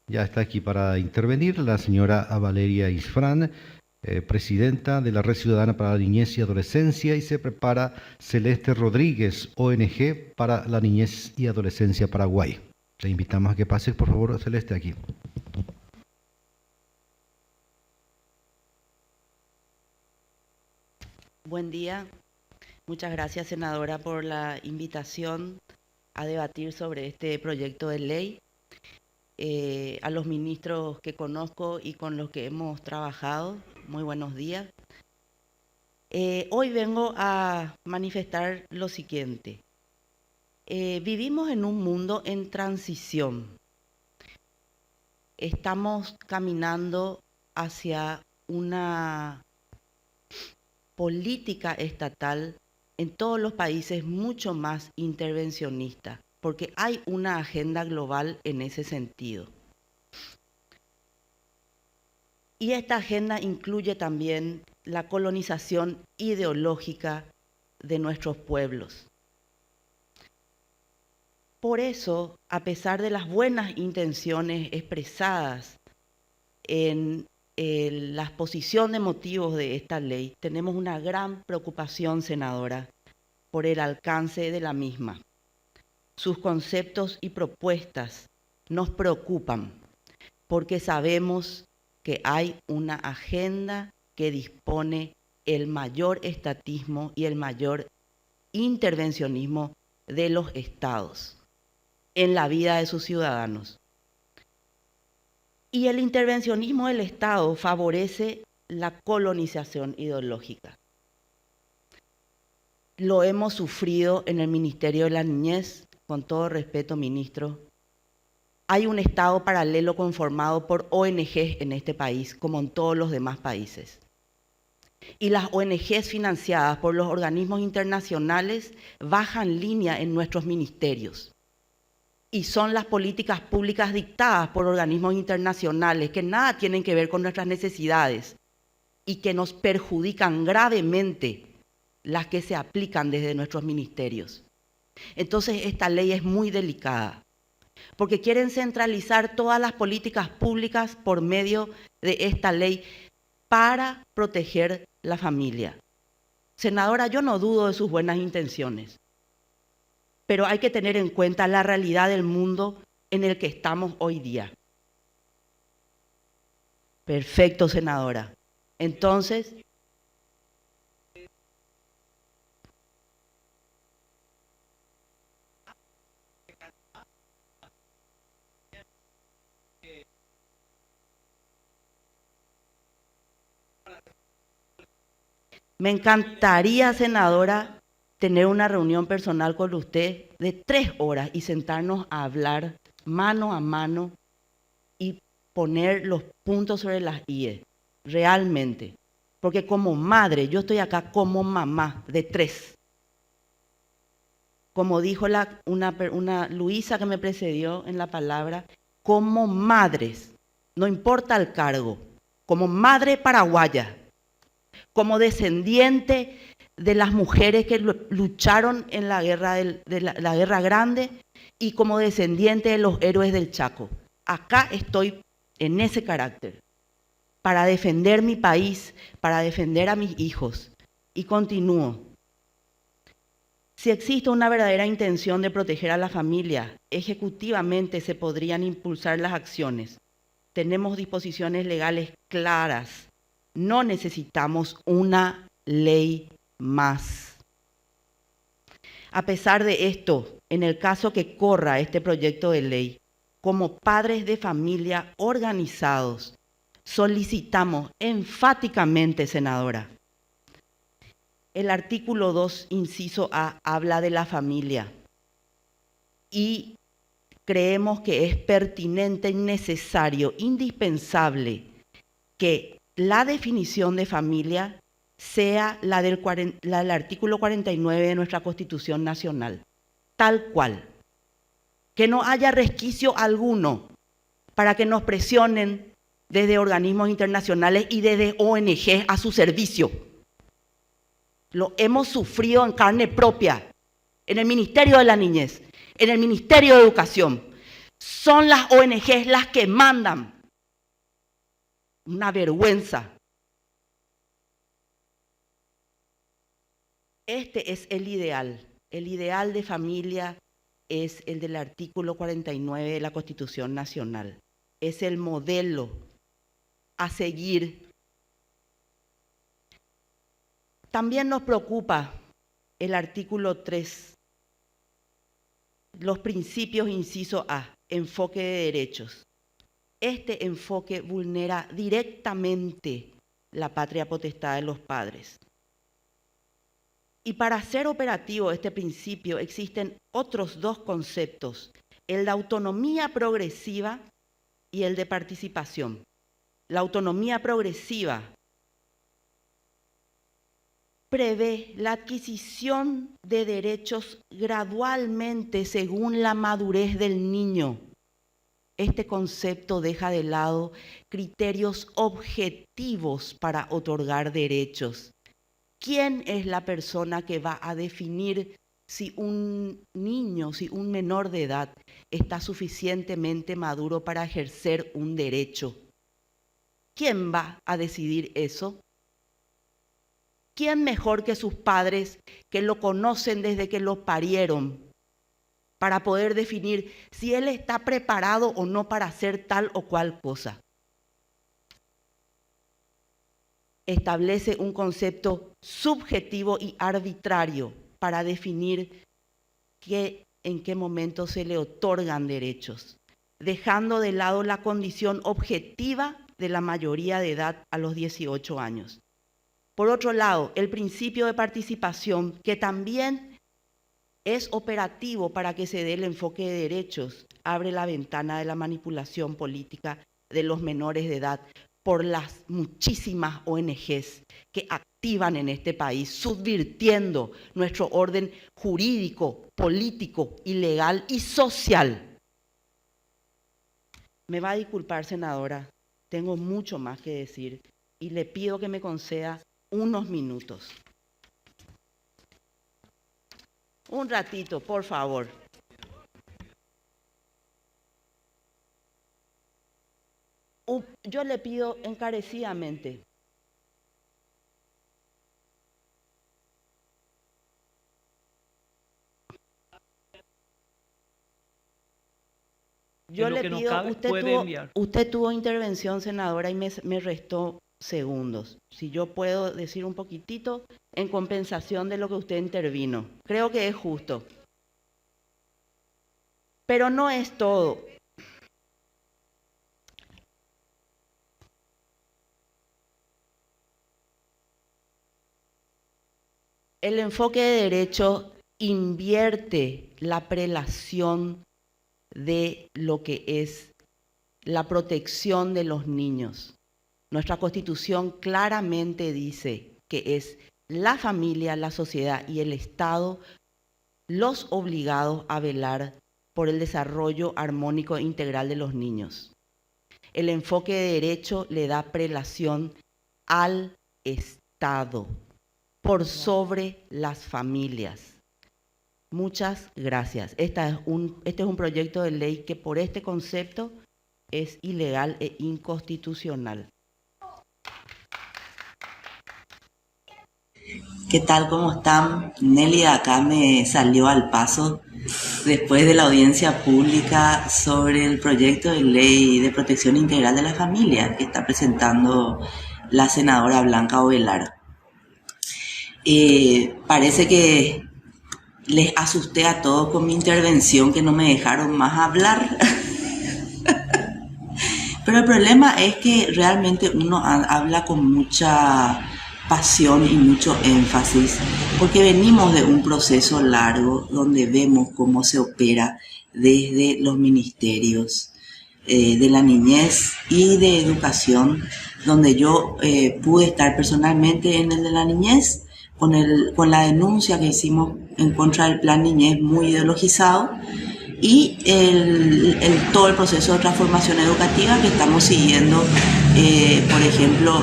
Ya está aquí para intervenir la señora Valeria Isfrán, presidenta de la Red Ciudadana para la Niñez y Adolescencia, y se prepara Celeste Rodríguez, ONG para la Niñez y Adolescencia Paraguay. Le invitamos a que pase, por favor, Celeste, aquí. Buen día. Muchas gracias, senadora, por la invitación a debatir sobre este proyecto de ley. A los ministros que conozco y con los que hemos trabajado, muy buenos días. Hoy vengo a manifestar lo siguiente. Vivimos en un mundo en transición. Estamos caminando hacia una política estatal en todos los países mucho más intervencionista, porque hay una agenda global en ese sentido. Y esta agenda incluye también la colonización ideológica de nuestros pueblos. Por eso, a pesar de las buenas intenciones expresadas en la exposición de motivos de esta ley, tenemos una gran preocupación, senadora, por el alcance de la misma. Sus conceptos y propuestas nos preocupan porque sabemos que hay una agenda que dispone el mayor estatismo y el mayor intervencionismo de los estados en la vida de sus ciudadanos. Y el intervencionismo del Estado favorece la colonización ideológica. Lo hemos sufrido en el Ministerio de la Niñez, con todo respeto, ministro. Hay un Estado paralelo conformado por ONGs en este país, como en todos los demás países. Y las ONGs financiadas por los organismos internacionales bajan línea en nuestros ministerios. Y son las políticas públicas dictadas por organismos internacionales que nada tienen que ver con nuestras necesidades y que nos perjudican gravemente las que se aplican desde nuestros ministerios. Entonces esta ley es muy delicada, porque quieren centralizar todas las políticas públicas por medio de esta ley para proteger la familia. Senadora, yo no dudo de sus buenas intenciones, pero hay que tener en cuenta la realidad del mundo en el que estamos hoy día. Perfecto, senadora. Entonces, me encantaría, senadora, tener una reunión personal con usted de 3 horas y sentarnos a hablar mano a mano y poner los puntos sobre las IE, realmente. Porque como madre, yo estoy acá como mamá de 3. Como dijo una Luisa que me precedió en la palabra, como madres, no importa el cargo, como madre paraguaya, como descendiente de las mujeres que lucharon en la guerra, la guerra grande y como descendiente de los héroes del Chaco. Acá estoy en ese carácter, para defender mi país, para defender a mis hijos. Y continúo. Si existe una verdadera intención de proteger a la familia, ejecutivamente se podrían impulsar las acciones. Tenemos disposiciones legales claras. No necesitamos una ley más. A pesar de esto, en el caso que corra este proyecto de ley, como padres de familia organizados, solicitamos enfáticamente, senadora, el artículo 2, inciso A, habla de la familia y creemos que es pertinente y necesario, indispensable, que la definición de familia sea la del artículo 49 de nuestra Constitución Nacional, tal cual. Que no haya resquicio alguno para que nos presionen desde organismos internacionales y desde ONG a su servicio. Lo hemos sufrido en carne propia, en el Ministerio de la Niñez, en el Ministerio de Educación. Son las ONGs las que mandan. Una vergüenza. Este es el ideal. El ideal de familia es el del artículo 49 de la Constitución Nacional. Es el modelo a seguir. También nos preocupa el artículo 3, los principios, inciso A, enfoque de derechos. Este enfoque vulnera directamente la patria potestad de los padres. Y para ser operativo este principio existen otros dos conceptos, el de autonomía progresiva y el de participación. La autonomía progresiva prevé la adquisición de derechos gradualmente según la madurez del niño. Este concepto deja de lado criterios objetivos para otorgar derechos. ¿Quién es la persona que va a definir si un niño, si un menor de edad está suficientemente maduro para ejercer un derecho? ¿Quién va a decidir eso? ¿Quién mejor que sus padres que lo conocen desde que lo parieron para poder definir si él está preparado o no para hacer tal o cual cosa? Establece un concepto subjetivo y arbitrario para definir en qué momento se le otorgan derechos, dejando de lado la condición objetiva de la mayoría de edad a los 18 años. Por otro lado, el principio de participación, que también es operativo para que se dé el enfoque de derechos, abre la ventana de la manipulación política de los menores de edad por las muchísimas ONGs que activan en este país, subvirtiendo nuestro orden jurídico, político, legal y social. Me va a disculpar, senadora, tengo mucho más que decir y le pido que me conceda unos minutos. Un ratito, por favor. Yo le pido encarecidamente. Yo le pido, usted tuvo intervención, senadora, y me restó segundos. Si yo puedo decir un poquitito en compensación de lo que usted intervino. Creo que es justo. Pero no es todo. El enfoque de derecho invierte la prelación de lo que es la protección de los niños. Nuestra Constitución claramente dice que es la familia, la sociedad y el Estado los obligados a velar por el desarrollo armónico e integral de los niños. El enfoque de derecho le da prelación al Estado por sobre las familias. Muchas gracias. Este es un proyecto de ley que por este concepto es ilegal e inconstitucional. ¿Qué tal? ¿Cómo están? Nelly acá me salió al paso después de la audiencia pública sobre el proyecto de ley de protección integral de la familia que está presentando la senadora Blanca Ovelar. Parece que les asusté a todos con mi intervención, que no me dejaron más hablar. Pero el problema es que realmente uno habla con mucha pasión y mucho énfasis, porque venimos de un proceso largo donde vemos cómo se opera desde los ministerios de la niñez y de educación, donde yo pude estar personalmente en el de la niñez, con la denuncia que hicimos en contra del plan niñez muy ideologizado, y todo el proceso de transformación educativa que estamos siguiendo, por ejemplo,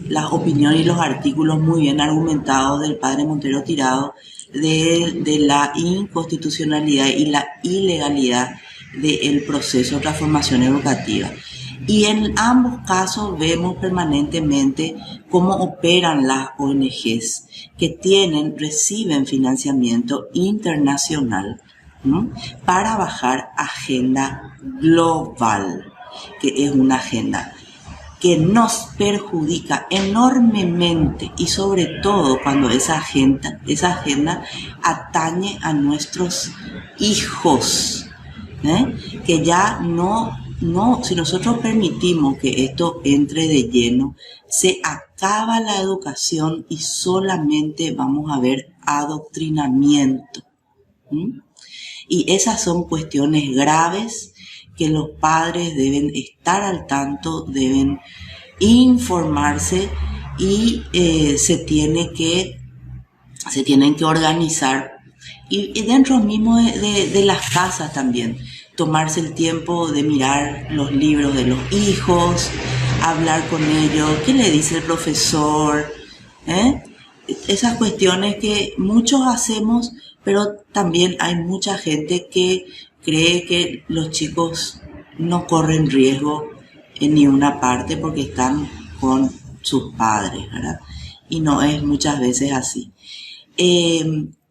las opiniones y los artículos muy bien argumentados del padre Montero Tirado de la inconstitucionalidad y la ilegalidad del proceso de transformación educativa. Y en ambos casos vemos permanentemente cómo operan las ONGs que reciben financiamiento internacional, ¿no?, para bajar agenda global, que es una agenda que nos perjudica enormemente, y sobre todo cuando esa agenda atañe a nuestros hijos, que ya no, si nosotros permitimos que esto entre de lleno, se acaba la educación y solamente vamos a ver adoctrinamiento. Y esas son cuestiones graves que los padres deben estar al tanto, deben informarse y se tienen que organizar. Y dentro mismo de las casas también, tomarse el tiempo de mirar los libros de los hijos, hablar con ellos, qué le dice el profesor, esas cuestiones que muchos hacemos, pero también hay mucha gente que cree que los chicos no corren riesgo en ninguna parte porque están con sus padres, ¿verdad? Y no es muchas veces así.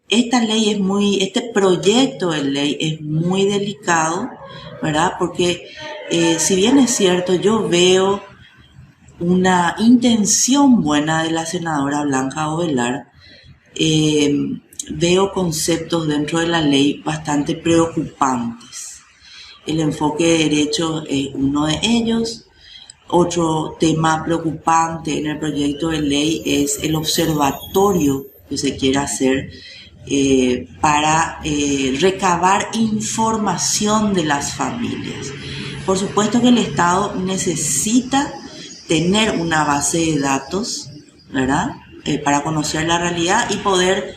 Este proyecto de ley es muy delicado, ¿verdad? Porque si bien es cierto, yo veo una intención buena de la senadora Blanca Ovelar, veo conceptos dentro de la ley bastante preocupantes. El enfoque de derechos es uno de ellos. Otro tema preocupante en el proyecto de ley es el observatorio que se quiere hacer para recabar información de las familias. Por supuesto que el Estado necesita tener una base de datos, ¿verdad?, para conocer la realidad y poder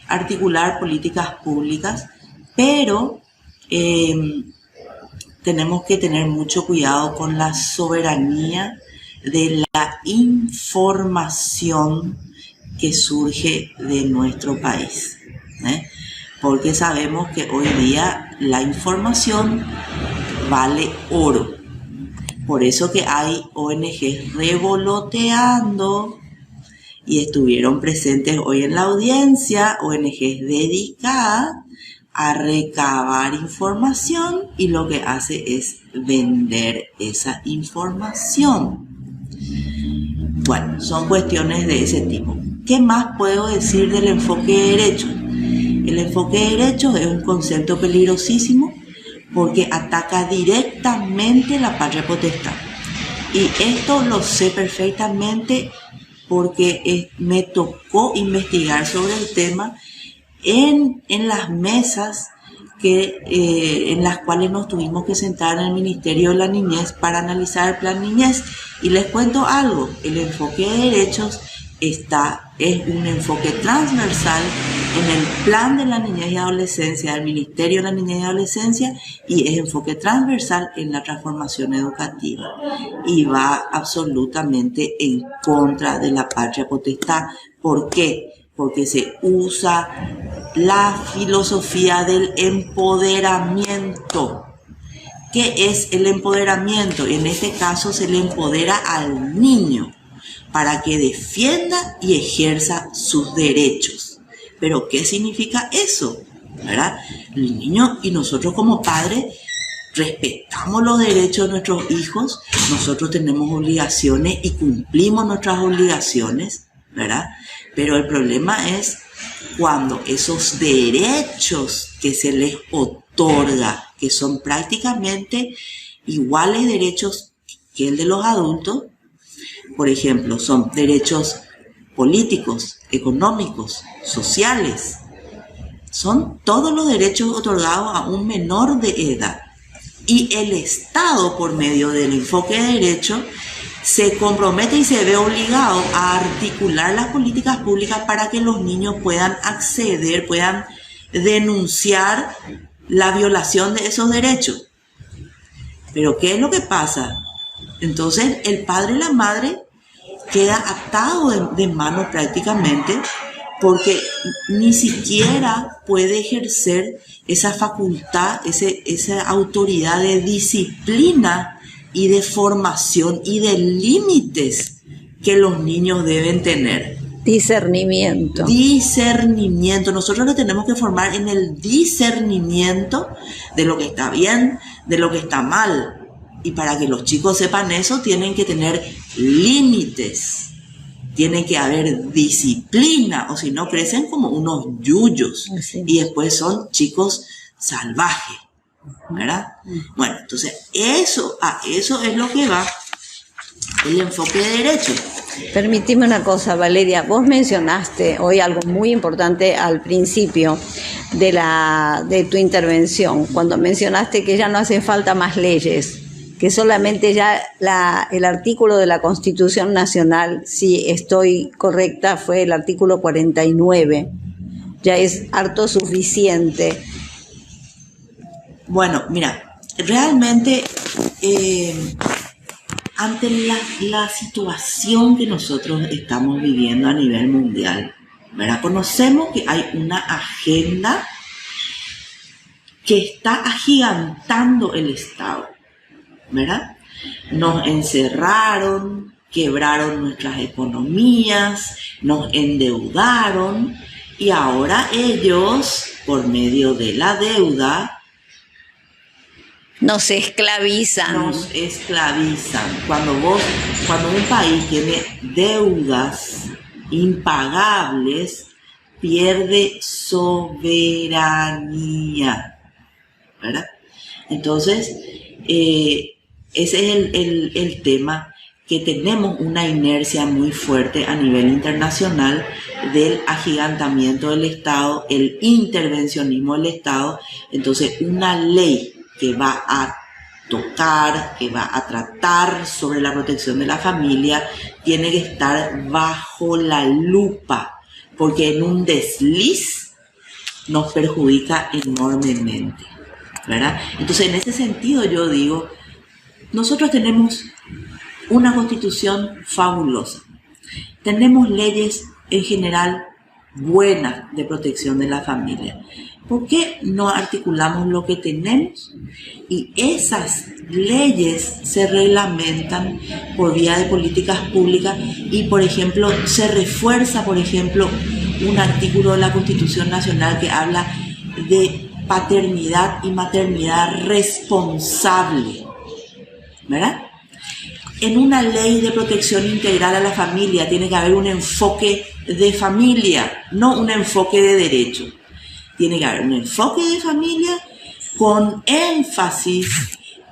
articular políticas públicas, pero tenemos que tener mucho cuidado con la soberanía de la información que surge de nuestro país, porque sabemos que hoy día la información vale oro. Por eso que hay ONGs revoloteando, y estuvieron presentes hoy en la audiencia, ONGs dedicadas a recabar información, y lo que hace es vender esa información. Bueno, son cuestiones de ese tipo. ¿Qué más puedo decir del enfoque de derechos? El enfoque de derechos es un concepto peligrosísimo porque ataca directamente la patria potestad. Y esto lo sé perfectamente porque me tocó investigar sobre el tema en las mesas en las cuales nos tuvimos que sentar en el Ministerio de la Niñez para analizar el Plan Niñez. Y les cuento algo, el enfoque de derechos es un enfoque transversal en el Plan de la Niñez y Adolescencia del Ministerio de la Niñez y Adolescencia, y es enfoque transversal en la transformación educativa, y va absolutamente en contra de la patria potestad. ¿Por qué? Porque se usa la filosofía del empoderamiento. ¿Qué es el empoderamiento? En este caso se le empodera al niño para que defienda y ejerza sus derechos. ¿Pero qué significa eso? ¿Verdad? El niño y nosotros como padres respetamos los derechos de nuestros hijos, nosotros tenemos obligaciones y cumplimos nuestras obligaciones, ¿verdad? Pero el problema es cuando esos derechos que se les otorga, que son prácticamente iguales derechos que el de los adultos, por ejemplo, son derechos políticos, económicos, sociales, son todos los derechos otorgados a un menor de edad. Y el Estado, por medio del enfoque de derecho, se compromete y se ve obligado a articular las políticas públicas para que los niños puedan acceder, puedan denunciar la violación de esos derechos. Pero ¿qué es lo que pasa? Entonces el padre y la madre queda atado de mano prácticamente, porque ni siquiera puede ejercer esa facultad, esa autoridad de disciplina y de formación y de límites que los niños deben tener. Discernimiento. Discernimiento. Nosotros lo tenemos que formar en el discernimiento de lo que está bien, de lo que está mal. Y para que los chicos sepan eso, tienen que tener límites. Tiene que haber disciplina, o si no crecen como unos yuyos. Y después son chicos salvajes, ¿verdad? Bueno, entonces a eso es lo que va el enfoque de derecho. Permitime una cosa, Valeria. Vos mencionaste hoy algo muy importante al principio de tu intervención, cuando mencionaste que ya no hacen falta más leyes, que solamente ya el artículo de la Constitución Nacional, si estoy correcta, fue el artículo 49. Ya es harto suficiente. Bueno, mira, realmente ante la situación que nosotros estamos viviendo a nivel mundial, ¿verdad? Conocemos que hay una agenda que está agigantando el Estado, ¿verdad? Nos encerraron, quebraron nuestras economías, nos endeudaron y ahora ellos, por medio de la deuda, Nos esclavizan. Nos esclavizan. Cuando un país tiene deudas impagables, pierde soberanía, ¿verdad? Entonces, ese es el tema, que tenemos una inercia muy fuerte a nivel internacional del agigantamiento del Estado, el intervencionismo del Estado. Entonces, una ley que va a tocar, que va a tratar sobre la protección de la familia, tiene que estar bajo la lupa, porque en un desliz nos perjudica enormemente, ¿verdad? Entonces, en ese sentido yo digo, nosotros tenemos una constitución fabulosa, tenemos leyes en general buenas de protección de la familia. ¿Por qué no articulamos lo que tenemos? Y esas leyes se reglamentan por vía de políticas públicas y, por ejemplo, se refuerza, por ejemplo, un artículo de la Constitución Nacional que habla de paternidad y maternidad responsable, ¿verdad? En una ley de protección integral a la familia tiene que haber un enfoque de familia, no un enfoque de derecho. Tiene que haber un enfoque de familia con énfasis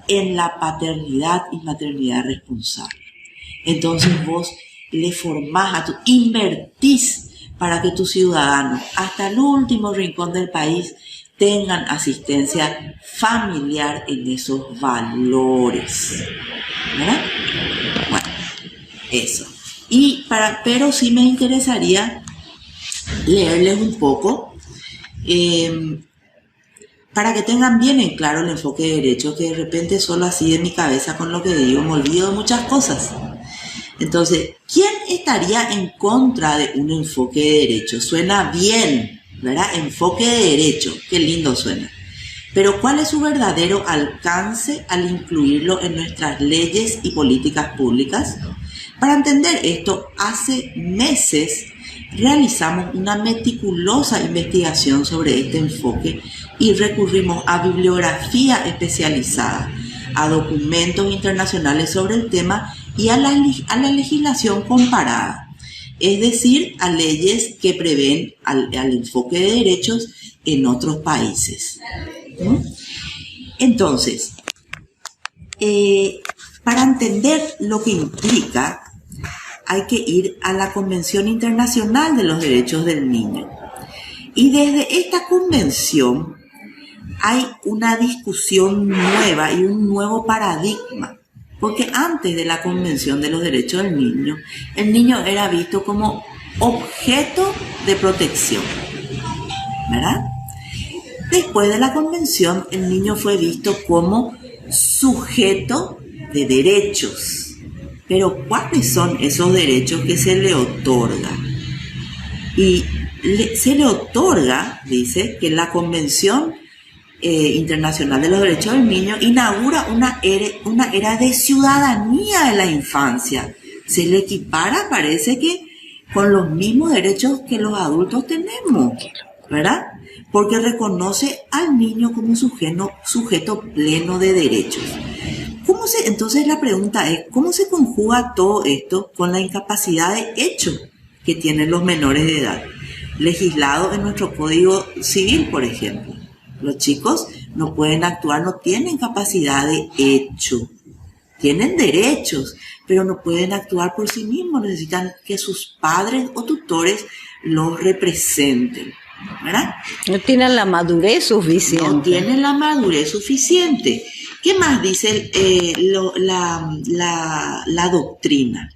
en la paternidad y maternidad responsable. Entonces vos le formás invertís para que tus ciudadanos, hasta el último rincón del país, tengan asistencia familiar en esos valores, ¿verdad? Bueno, eso. Pero sí me interesaría leerles un poco para que tengan bien en claro el enfoque de derecho, que de repente solo así de mi cabeza con lo que digo me olvido de muchas cosas. Entonces, ¿quién estaría en contra de un enfoque de derecho? Suena bien, ¿verdad? Enfoque de derecho, qué lindo suena. Pero ¿cuál es su verdadero alcance al incluirlo en nuestras leyes y políticas públicas? Para entender esto, hace meses realizamos una meticulosa investigación sobre este enfoque y recurrimos a bibliografía especializada, a documentos internacionales sobre el tema y a la legislación comparada, es decir, a leyes que prevén al enfoque de derechos en otros países. Entonces, para entender lo que implica, hay que ir a la Convención Internacional de los Derechos del Niño. Y desde esta convención hay una discusión nueva y un nuevo paradigma. Porque antes de la Convención de los Derechos del Niño, el niño era visto como objeto de protección, ¿verdad? Después de la Convención, el niño fue visto como sujeto de derechos. Pero ¿cuáles son esos derechos que se le otorgan? Y se le otorga, dice, que la Convención Internacional de los Derechos del Niño inaugura una era de ciudadanía de la infancia. Se le equipara, parece que, con los mismos derechos que los adultos tenemos, ¿verdad? Porque reconoce al niño como sujeto pleno de derechos. Entonces la pregunta es, ¿cómo se conjuga todo esto con la incapacidad de hecho que tienen los menores de edad, legislado en nuestro Código Civil, por ejemplo? Los chicos no pueden actuar, no tienen capacidad de hecho, tienen derechos, pero no pueden actuar por sí mismos, necesitan que sus padres o tutores los representen, ¿verdad? No tienen la madurez suficiente. No tienen la madurez suficiente. ¿Qué más dice la doctrina?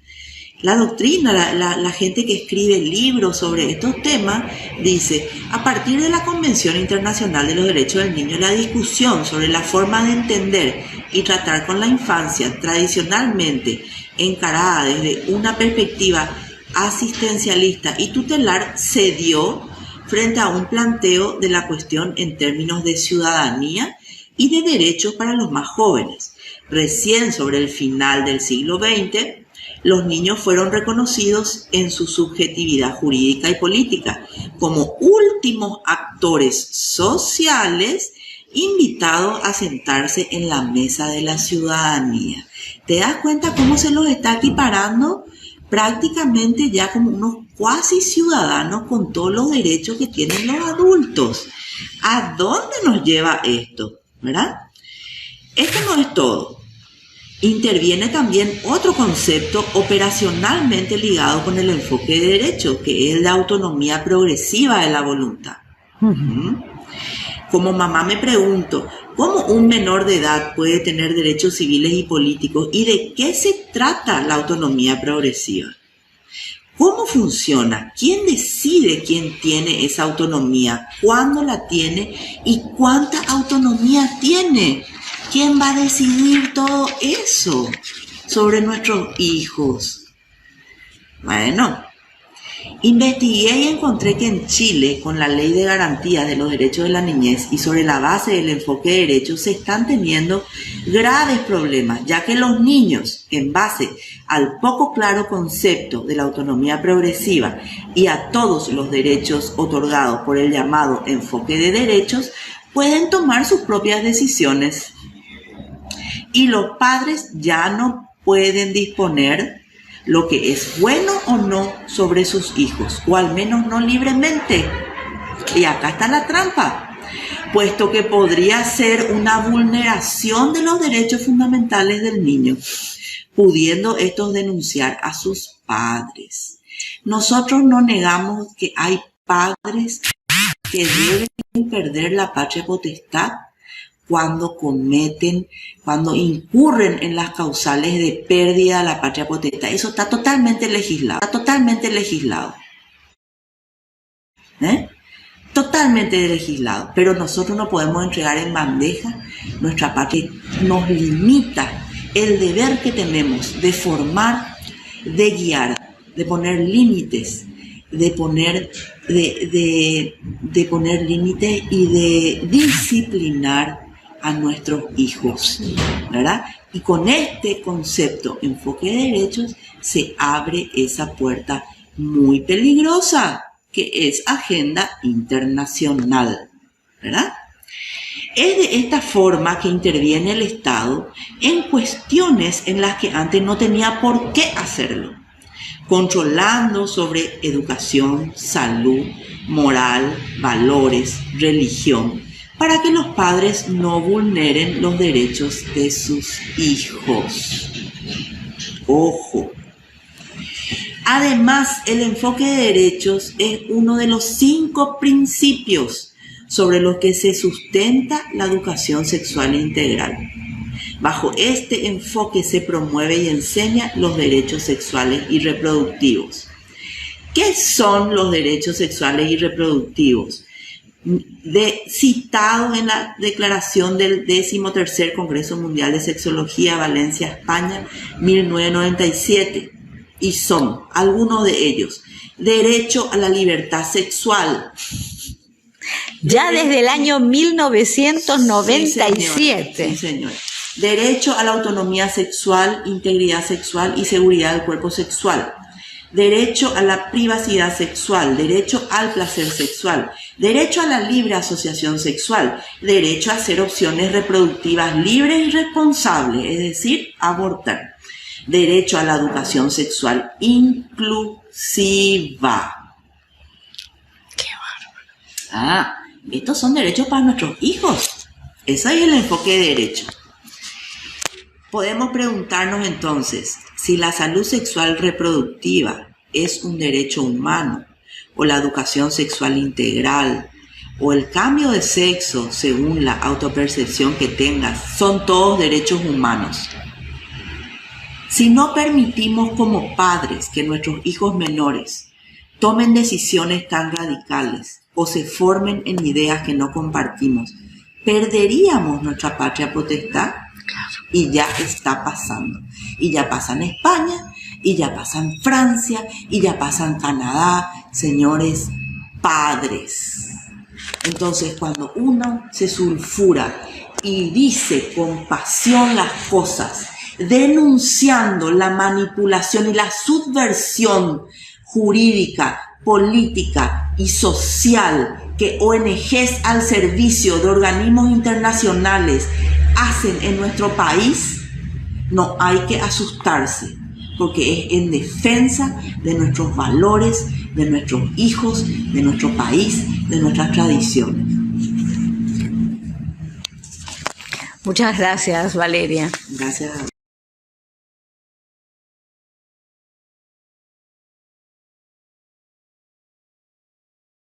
La doctrina, la gente que escribe libros sobre estos temas, dice, a partir de la Convención Internacional de los Derechos del Niño, la discusión sobre la forma de entender y tratar con la infancia tradicionalmente encarada desde una perspectiva asistencialista y tutelar se dio frente a un planteo de la cuestión en términos de ciudadanía y de derechos para los más jóvenes. Recién sobre el final del siglo XX, los niños fueron reconocidos en su subjetividad jurídica y política como últimos actores sociales invitados a sentarse en la mesa de la ciudadanía. ¿Te das cuenta cómo se los está equiparando prácticamente ya como unos cuasi ciudadanos con todos los derechos que tienen los adultos? ¿A dónde nos lleva esto? ¿Verdad? Esto no es todo. Interviene también otro concepto operacionalmente ligado con el enfoque de derecho, que es la autonomía progresiva de la voluntad. Como mamá me pregunto, ¿cómo un menor de edad puede tener derechos civiles y políticos? ¿Y de qué se trata la autonomía progresiva? ¿Cómo funciona? ¿Quién decide quién tiene esa autonomía? ¿Cuándo la tiene? ¿Y cuánta autonomía tiene? ¿Quién va a decidir todo eso sobre nuestros hijos? Bueno, investigué y encontré que en Chile, con la Ley de Garantías de los Derechos de la Niñez y sobre la base del enfoque de derechos, se están teniendo graves problemas, ya que los niños, en base al poco claro concepto de la autonomía progresiva y a todos los derechos otorgados por el llamado enfoque de derechos, pueden tomar sus propias decisiones. Y los padres ya no pueden disponer lo que es bueno o no sobre sus hijos, o al menos no libremente. Y acá está la trampa, puesto que podría ser una vulneración de los derechos fundamentales del niño, pudiendo estos denunciar a sus padres. Nosotros no negamos que hay padres que deben perder la patria potestad cuando incurren en las causales de pérdida de la patria potestad. Eso está totalmente legislado, Totalmente legislado, pero nosotros no podemos entregar en bandeja nuestra patria. Nos limita el deber que tenemos de formar, de guiar, de poner límites, de poner límites y de disciplinar a nuestros hijos, ¿verdad? Y con este concepto, enfoque de derechos, se abre esa puerta muy peligrosa, que es agenda internacional, ¿verdad? Es de esta forma que interviene el Estado en cuestiones en las que antes no tenía por qué hacerlo, controlando sobre educación, salud, moral, valores, religión, para que los padres no vulneren los derechos de sus hijos. Ojo. Además, el enfoque de derechos es uno de los 5 principios sobre los que se sustenta la educación sexual integral. Bajo este enfoque se promueve y enseña los derechos sexuales y reproductivos. ¿Qué son los derechos sexuales y reproductivos? Citados en la declaración del 13º Congreso Mundial de Sexología, Valencia, España, 1997. y son algunos de ellos: derecho a la libertad sexual. Ya desde el año 1997. Sí, señor. Derecho a la autonomía sexual, integridad sexual y seguridad del cuerpo sexual. Derecho a la privacidad sexual, derecho al placer sexual, derecho a la libre asociación sexual, derecho a hacer opciones reproductivas libres y responsables, es decir, abortar. Derecho a la educación sexual inclusiva. Qué bárbaro. Estos son derechos para nuestros hijos. Ese es el enfoque de derecho. Podemos preguntarnos entonces si la salud sexual reproductiva es un derecho humano, o la educación sexual integral, o el cambio de sexo según la autopercepción que tengas, son todos derechos humanos. Si no permitimos como padres que nuestros hijos menores tomen decisiones tan radicales o se formen en ideas que no compartimos, perderíamos nuestra patria potestad. Y ya está pasando. Y ya pasa en España, y ya pasa en Francia, y ya pasa en Canadá, señores padres. Entonces, cuando uno se sulfura y dice con pasión las cosas, denunciando la manipulación y la subversión jurídica, política y social que ONGs al servicio de organismos internacionales hacen en nuestro país, no hay que asustarse, porque es en defensa de nuestros valores, de nuestros hijos, de nuestro país, de nuestras tradiciones. Muchas gracias, Valeria. Gracias.